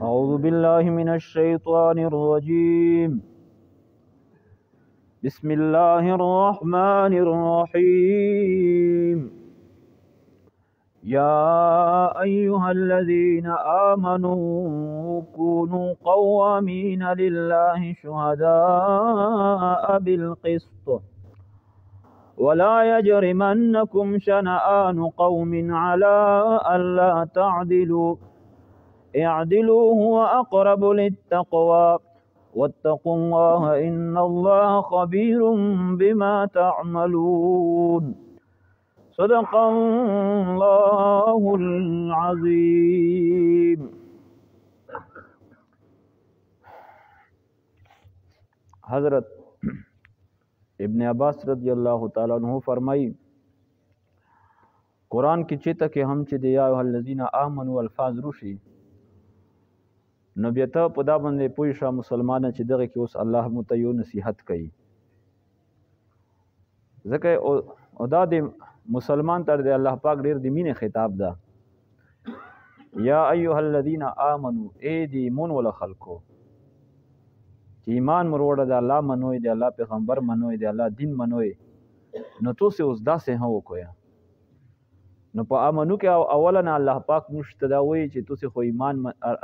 أعوذ بالله من الشيطان الرجيم. بسم الله الرحمن الرحيم. يا أيها الذين آمنوا كونوا قوامين لله شهداء بالقسط ولا يجرمنكم شنآن قوم على ألا تعدلوا اعدلوا هو أقرب للتقوى واتقوا الله إن الله خبير بما تعملون. صدق الله العظيم. حضرت ابن عباس رضی اللہ تعالیٰ عنہ فرمائی قرآن کی چیتا کہ ہم چی دیا ایوہ الذین آمنوا الفاظ روشی نو بیا ته په دا باندې پوه شه مسلمانه چې دغه کې اوس الله مو ته یو نصیحت کوي ځکه او دا د مسلمان تر د الله پاک ډېر د مینې خطاب ده. یا ایها الذین آمنو ای د ایمون ولا خلکو چې ایمان مو وروړه د الله منوئ د الله پیغمبر منوئ د الله دین منوئ نو تاسې اوس داسې هم وکړئ. نو په امنو کې اولا نه الله پاک موږ ته دا وایي چې تاسې خو ایمان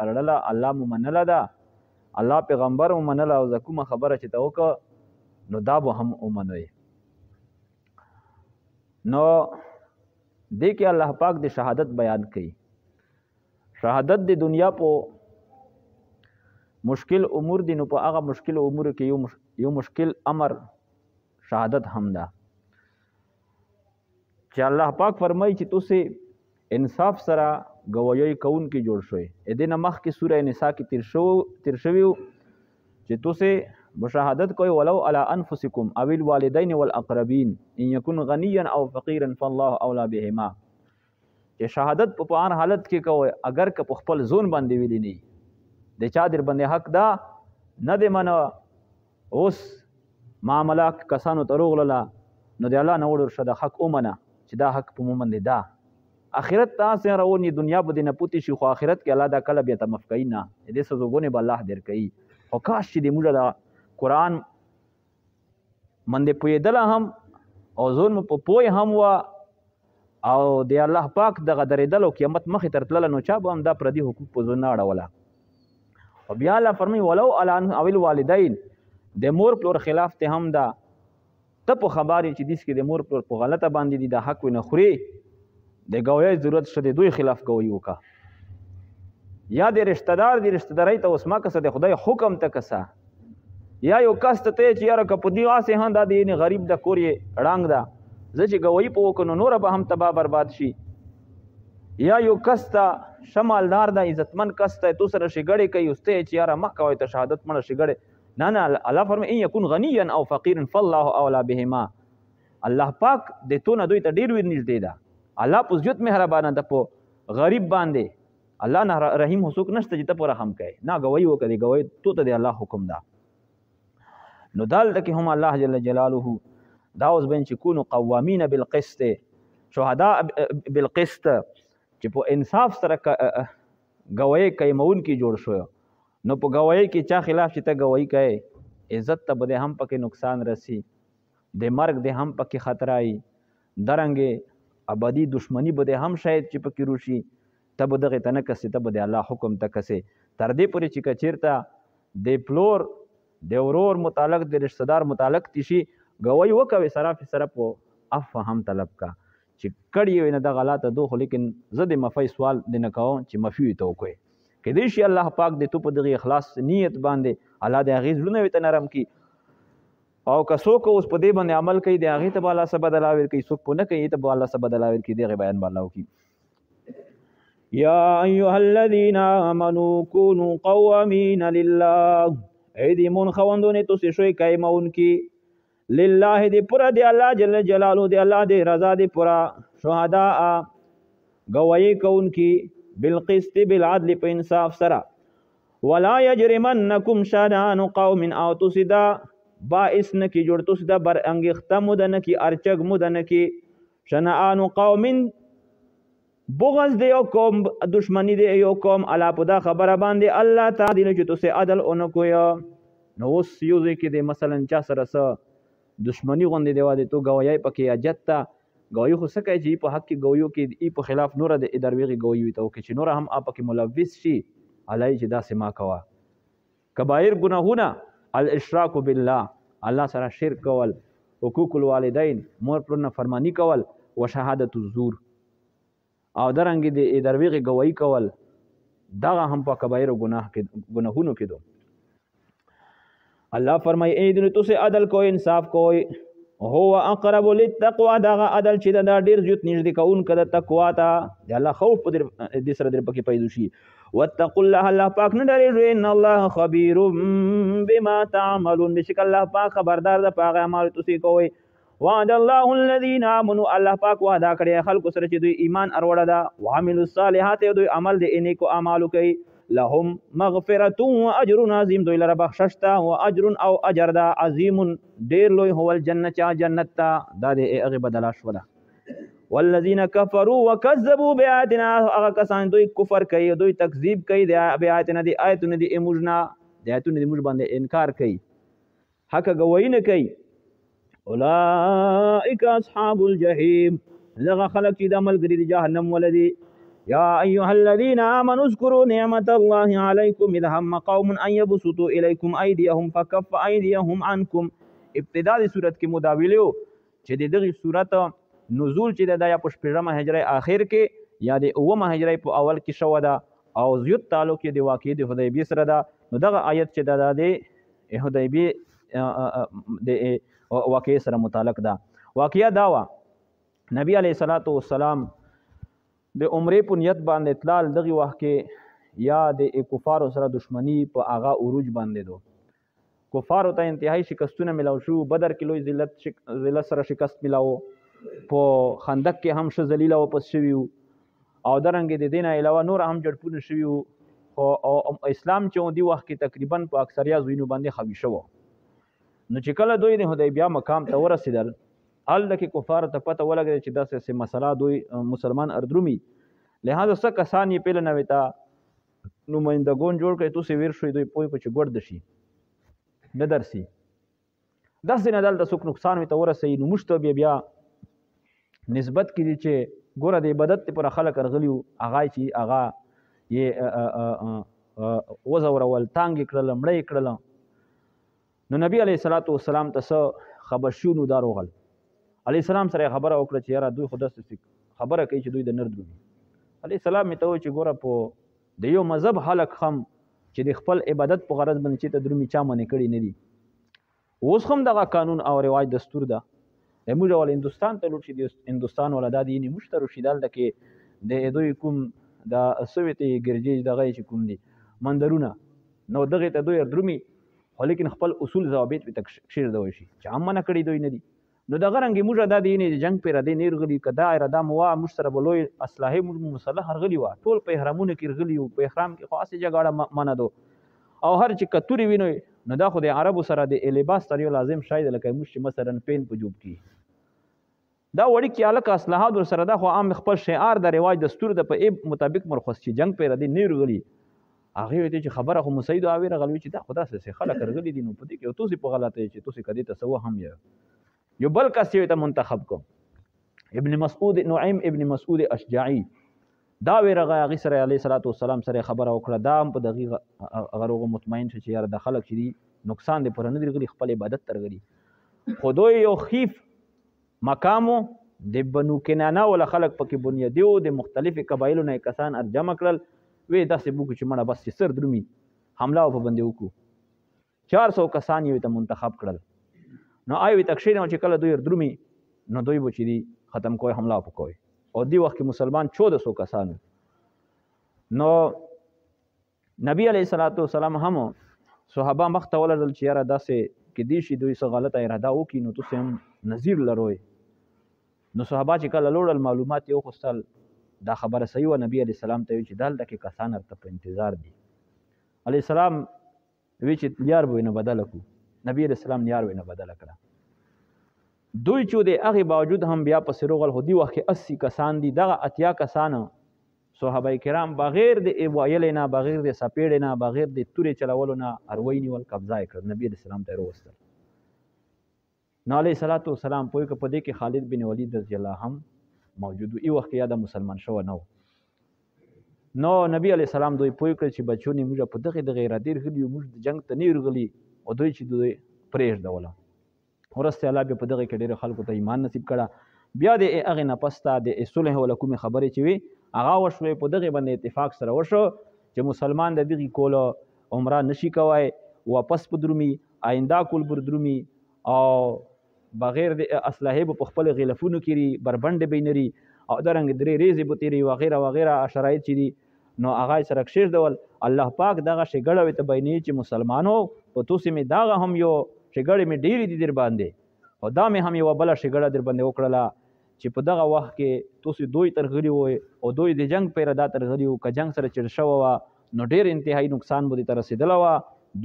اړله الله مو منله ده الله پیغمبر مو منله او زه کومه خبره چې ته وکړه نو دا به هم ومنئ. نو دې کې الله پاک د شهادت بیان کوي. شهادت د دنیا په مشکل امور دي نو په هغه مشکل امور کې یو مشکل امر شهادت هم ده چې الله پاک فرمایي چې تاسې انصاف سره ګواهی کوونکي جوړ شوئ. دې نه مخکې سوره نساء کې تیر شوي وو چې تاسې مشاهدت کوئ ولو علی انفسکم او الوالدین والاقربین ان یکن غنیا او فقیرا فالله اولی بهما چې شهادت په هر حالت کې کوئ اگر که په خپل ځون باندې ویلي نه د چا در باندې حق ده نه دی منه اوس معامله کسانو ته روغلله نو د الله نه وړ شه د حق ومنه چې دا حق په مو باندې ده. آخرت ته څنګه رواني دنیا به دې نه پوتې شي خو آخرت کې الله دا کله بیا ته معاف کوي نه دې سزاګانې به الله در کوي. خو کاش چې د موږ د قرآن باندې پوهېدله هم او ځون مو په پوه هم وه او د الله پاک دغه درېدل او قیامت مخې ته تلله نو چا به هم دا پردي حقوق په ځون نه اړوله. او بیا الله فرمایي ولو علی او الوالدین د مور پلور خلاف ته هم ده ته په خبرې چې دیس کې د مور پلور په غلطه باندې دي د حق ونه خوري د ګواهی ضرورت شته د دوی خلاف ګواهی وکړه یا د رشتہ دار د رشتہ دارۍ ته اوس ما کسه د خدای حکم ته کسه یا یو کس ته چې یاره که په دې واسې هم دا د غریب د کور یې ړنګ ده زه چې ګواهی په وکړو نو نوره به هم تباه برباد شي یا یو کس ته ښه مالدار ده عزتمند کس ته تو سره ښېګړې کوي اوس ته چې یاره مه کوئ ته شهادت مړه ښېګړې نه الله فرمایي ان یکن غنیا او فقیرا فالله اولی بهما الله پاک د تو نه دوی ته ډېر ویر نږدې ده. الله په زیات مهربانه ده په غریب باندې الله نه رحیم هڅوک نشته چې ته په رحم کوي نه ګواهی وکړي ګواهی تو ته د الله حکم ده. نو دلته کې هم الله جل جلاله دا اوس بین چې کونو قوامین بالقسط شهداء بالقسط چې په انصاف سره ګواهی کوونکي جوړ شو نو په ګواهی کې چا خلاف چې ته ګواهی کوې عزت ته به هم پکې نقصان رسی د مرګ د هم پکې خطر آئی درنګې ابدي دشمنی به هم شاید چې پکې روشي ته به دغې ته نه کسې ته به د الله حکم ته کسې تر دې پورې چې که چېرته د پلور د ورور متعلق د رشتہ دار متعلق تشي ګواهی وکوي سره په عفو هم طلب کا چې کړي وي نه د غلطه دو خو لیکن زه د مفی سوال د نه کوم چې مفی ته وکوي کېدای شي الله پاک د تو په دغه اخلاص نیت باندې الله د هغې زړونه ورته نرم کړي او که څوک اوس په دې باندې عمل کوي د هغې ته به الله څه بدله ورکوي څوک په نه کوي ته به الله څه بدله ورکوي دغې بیان به الله وکړي. یا ایها الذین آمنوا کونوا قوامین لله ای د ایمان خاوندانې تاسې شوئ قایمونکي لله د پوره د الله جل جلاله د الله د رضا د پوره شهداء ګواهی کوونکي بالقسط بالعدل په انصاف سره ولا یجرمنکم شنآن قوم او تاسې دا باعث نه کړي جوړ تاسې دا برانګېخته مو ده نه کړي ارچګ مو ده نه کړي شنآن قوم بغض دی یو قوم دشمنی دی یو قوم الله په دا خبره باندې الله تعالی نو چې تاسو عدل اونکو یا نو اوس یو ځای کې دی مثلا چا سره څه دشمنی غوندې دی واده تو گواهی پکې اجت ته گواهی خو څه کوي چې په حق کې گواهیو کې ای په خلاف نور د درویغي گواهی ته وکړي چې نور هم اپ کې ملوث شي علای چې دا سما کوا کبایر گناهونه الاشراک بالله الله سره شرک کول حقوق الوالدین مور پلرونه فرمانی کول و شهادت الزور او درنګ د درویغي گواہی کول دغه هم په کبایر گناهونو کې دو الله فرمای ای دنه تاسو عدل کوئ انصاف کوئ هو اقرب للتقوى دغه عدل چې دا ډیر زیات نږدې کوون کده تقوا ته د الله خوف په دې سره در پکې پیدا شي واتقوا الله الله پاک نه ډریږي ان الله خبير بما تعملون بشک الله پاک خبردار ده په هغه اعمال تاسو کوئ وعد الله الذين امنوا الله پاک وعده کړی خلکو سره چې دوی ایمان اروړه ده وعملوا الصالحات دوی عمل د انیکو اعمالو کوي لهم مغفرة واجر عظیم دوی لره بخشش تا او اجر او اجر دا عظیم ډیر لوی هو الجنه چا جنت تا دا د هغه بدلا شوله والذین کفروا وکذبوا بآیاتنا هغه کسان دوی کفر کوي دوی تکذیب کوي د آیاتنا دی آیتونه دی اموجنا د آیتونه دی موږ باندې انکار کوي حق گواہی نه کوي اولئک اصحاب الجحیم لغه خلق چې د عمل ګری جهنم ولدي يا أيها الذين آمنوا اذكروا نعمة الله عليكم إذ هم قوم أن يبسطوا إليكم أيديهم فكف أيديهم عنكم ابتداء سورة کې مداویلو چې د دغه سورت نزول چې د یا په شپږمه هجری اخر کې یا د اومه هجری په اول کې شو ده او زیات تعلق د واقع د حدیبیه سره ده نو دغه آیت چې د حدیبیه د واقع سره متعلق ده واقعیا دا وا نبی علیه الصلاۃ والسلام د عمرې په نیت باندې اطلال دغه وخت کې یا د کفارو سره دشمنی په آغا عروج باندې دو کفارو ته انتهایی شکستونه ملاو شو بدر کې لوی ذلت سره شکست ملاو په خندق کې هم ش ذلیل او پس شوی او درنګ د دینه علاوه نور هم جړپونه شوی او اسلام چې دی وخت کې تقریبا په اکثریت زوینو باندې خوي شو نو چې کله دوی د حدیبیه مقام ته ورسېدل ال کې کفار ته پته ولګی چې داسې سه مسله دوی مسلمان اردرومي لہذا څه کسان یې پیل نه وتا نمائندګون جوړ کړي تاسو ویر شوي دوی پوي په چې ګډ شي نه درسي داسې نه دلته څوک نقصان وي ته ورسوي نو موږ بیا نسبت کړي چې ګوره د عبادت پر خلک رغلیو هغه چې هغه یې وزورول تانګ کړل مړی کړل نو نبی علیه الصلاۃ والسلام ته خبر شو نو داروغل علی السلام سره خبره وکړه چې یاره دوی خو داسې خبره کوي چې دوی د نر درومي علی السلام مې ته وایي چې ګوره په د یو مذهب خلک هم چې د خپل عبادت په غرض باندې چې ته درومي چا منې کړي نه دي اوس هم دغه قانون او رواج دستور ده موږ ول هندوستان ته لوټ شي د هندوستان ولا د دیني مشترو شیدل د کې د دوی کوم د سویتي ګرجي دغه چې کوم دي مندرونه نو دغه ته دوی درومي خو لیکن خپل اصول ضوابط به تکشیر دوی شي چې هم نه کړي دوی نه دي نو دغه رنګ موږ د دې جنگ پر د نیرغلی کدا اراده مو موږ سره بلوي اصلاحي مسلح هرغلی وا ټول په احرامونه کې رغلی او په احرام کې خاصه جګړه منه دو او هر چې کتوري ویني نو دا خو د عربو سره د لباس تر یو لازم شاید لکه موږ مثلا پین په جوب کې دا وړي کې الک اصلاحات ور سره دا خو عام خپل شعار د رواج دستور د په مطابق مرخص چې جنگ پر د نیرغلی هغه وایي چې خبره خو مسید او غلوي چې دا خدا سره خلک رغلی دي نو په دې کې توسي په غلطه چې توسي کدي تسو هم یو بل کس یو ته منتخب کو ابن مسعود نعیم ابن مسعود اشجعی دا ویرغه هغه سره علیه الصلاۃ والسلام سره خبره وکړه دا په دغه غروغه مطمئن شي چې یار د خلک چې نقصان دی پر نه دی خپل عبادت ترغلی خدای یو خیف مقامو د بنو کنانه ول خلک پکې بنیادیو د مختلف قبایلو نه کسان ارجمع کړل وې داسې بوک چې مړه بس سر درومي حمله په باندې وکړو 400 کسان یې ته منتخب کړل نو آیوي تکشیر نو چې کله دوی درومي نو دوی بچی دي ختم کوی حمله وکوي او دی وخت کې مسلمان 1400 کسان نو نبی علیه الصلاۃ والسلام هم صحابه مخته ولرل چې یاره داسې کې دی شي دوی څه غلطه اراده وکړي نو تاسو هم نظیر لروي نو صحابه چې کله لوړل معلومات یو خستل دا خبره صحیح و نبی علیه السلام ته چې دال دکې کسان ارته په انتظار دي علیه السلام وی چې یار به نه بدل کو نبی علیہ السلام نیار وینه بدل کړه دوی چې د هغه باوجود هم بیا په سروغل هدي وخت 80 کسان دي دغه اتیا کسان صحابه کرام بغیر د ویل نه، بغیر د سپېړې نه، بغیر د تورې چلولو نه اروی نیول، قبضه یې کړ، نبی علیه السلام ته یې وروستل. نو علیه الصلاۃ والسلام پوه که په دې کې خالد بن ولید رضی الله هم موجود و. ای وخت کې یا د مسلمان شوی نه و. نو نبی علیه السلام دوی پوه کړل چې بچونې موږ په دغې ارادې راغلي یو، موږ د جنګ ته نه یو راغلي، او دوی چې دوی پرېږدوله. وروسته الله بیا په دغې کې ډېرو خلکو ته ایمان نصیب کړه. بیا د هغې نه پس ته د صلح ولا کومې خبرې چې وي هغه وشوې، په دغې باندې اتفاق سره وشو چې مسلمان د دغې کولو عمره نشي کوی، واپس په درومي، آینده کول به درومي، او بغیر د اسلحې به په خپل غلفونو کې بربنډې به یې نري، او دارنګې درې ریزې به تېري وغیره وغیره شرایط چې دي نو هغه یې سره کښېږدول. الله پاک دغه ښېګړه ورته بیانوي چې مسلمانو په توسې مې دغه هم یو ښېګړې مې ډېرې دي در باندې، او دا مې هم یوه بله ښېګړه در باندې وکړله چې په دغه وخت کې تاسو دوی ترغلي وئ او دوی د جنګ پیره دا ترغلي وو، که جنګ سره چېړ شوه وه نو ډېر انتهایي نقصان به دې ته رسېدلی وه،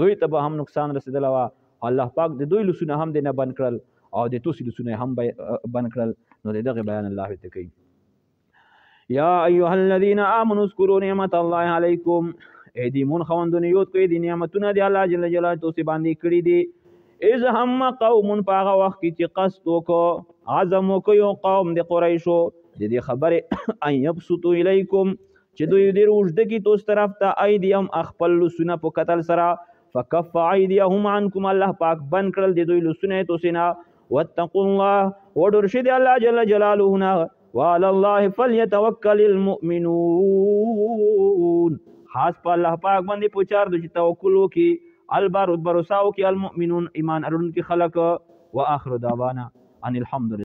دوی ته به هم نقصان رسېدلی وه. الله پاک د دوی لسونه هم دې نه بند کړل او د تاسو لسونه هم بند کړل. نو د دغې بیان الله ورته کوي. یا ایها الذین آمنوا اذکروا نعمت الله علیکم، ای د ایمون خاوندانو یاد کړئ د نعمتونه د الله جل جلاله تاسو باندې کړي دي. اذ هم قوم، په هغه وخت کې چې قصد وکړو، عزم وکړو یو قوم د قریشو د دې خبرې ان یبسطوا الیکم چې دوی ډېر اوږده کړي تاسو طرف ته ایدیهم خپل لسونه په قتل سره، فکف ایدیهم عنکم، الله پاک بند کړل د دوی لسونه تاسو نه. واتقوا الله، وډور شي د الله جل جلاله نه، وعلى الله فليتوکل المؤمنون، خاص په الله پاک باندې پوچار دو چې توکل وکړي، البرد بروسا وکړي المؤمنون ایمان اړونکي خلک. واخر دعوانا ان الحمد لله.